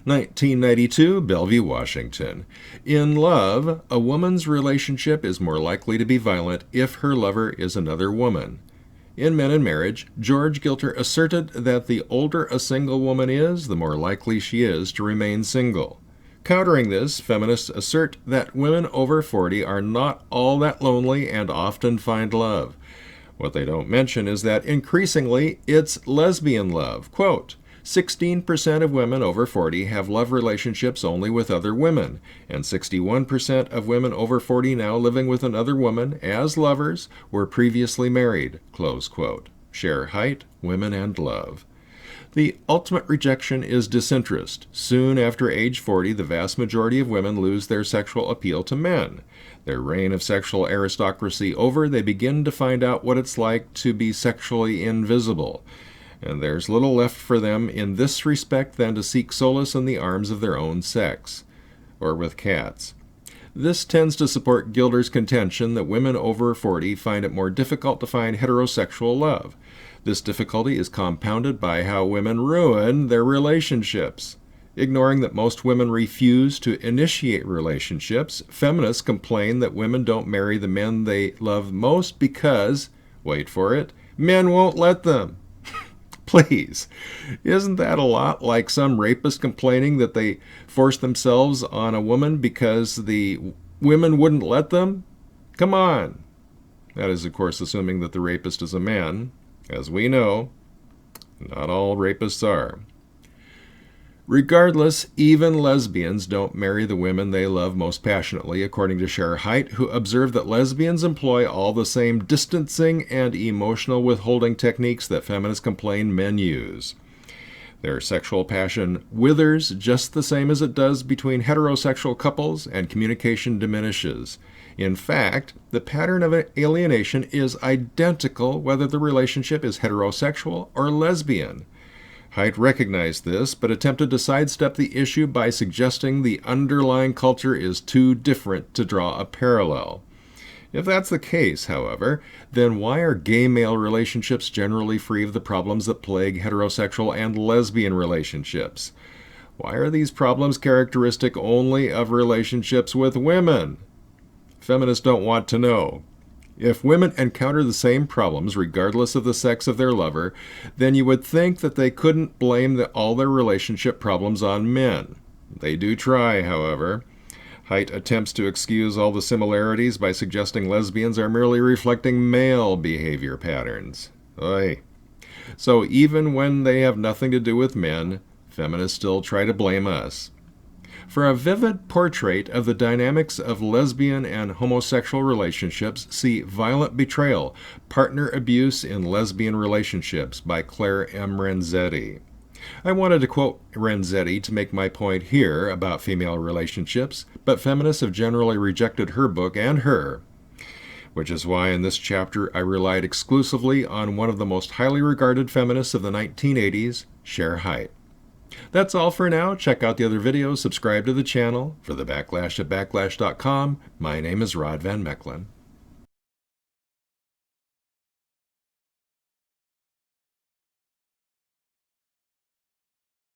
1992, Bellevue, Washington. In love, a woman's relationship is more likely to be violent if her lover is another woman. In Men and Marriage, George Gilter asserted that the older a single woman is, the more likely she is to remain single. Countering this, feminists assert that women over 40 are not all that lonely and often find love. What they don't mention is that increasingly it's lesbian love. Quote, 16% of women over 40 have love relationships only with other women, and 61% of women over 40 now living with another woman as lovers were previously married. Close quote. Cher Hite, Women and Love. The ultimate rejection is disinterest. Soon after age 40, the vast majority of women lose their sexual appeal to men. Their reign of sexual aristocracy over, they begin to find out what it's like to be sexually invisible. And there's little left for them in this respect than to seek solace in the arms of their own sex, or with cats. This tends to support Gilder's contention that women over 40 find it more difficult to find heterosexual love. This difficulty is compounded by how women ruin their relationships. Ignoring that most women refuse to initiate relationships, feminists complain that women don't marry the men they love most because, wait for it, men won't let them. Please, isn't that a lot like some rapist complaining that they forced themselves on a woman because the women wouldn't let them? Come on. That is, of course, assuming that the rapist is a man. As we know, not all rapists are. Regardless, even lesbians don't marry the women they love most passionately, according to Cher Hite, who observed that lesbians employ all the same distancing and emotional withholding techniques that feminists complain men use. Their sexual passion withers just the same as it does between heterosexual couples, and communication diminishes. In fact, the pattern of alienation is identical whether the relationship is heterosexual or lesbian. Hite recognized this, but attempted to sidestep the issue by suggesting the underlying culture is too different to draw a parallel. If that's the case, however, then why are gay male relationships generally free of the problems that plague heterosexual and lesbian relationships? Why are these problems characteristic only of relationships with women? Feminists don't want to know. If women encounter the same problems regardless of the sex of their lover, then you would think that they couldn't blame all their relationship problems on men. They do try, however. Hite attempts to excuse all the similarities by suggesting lesbians are merely reflecting male behavior patterns. Oy. So even when they have nothing to do with men, feminists still try to blame us. For a vivid portrait of the dynamics of lesbian and homosexual relationships, see Violent Betrayal, Partner Abuse in Lesbian Relationships by Claire M. Renzetti. I wanted to quote Renzetti to make my point here about female relationships, but feminists have generally rejected her book and her, which is why in this chapter I relied exclusively on one of the most highly regarded feminists of the 1980s, Cher Hite. That's all for now. Check out the other videos, subscribe to the channel. For the Backlash at Backlash.com, my name is Rod Van Mecklin.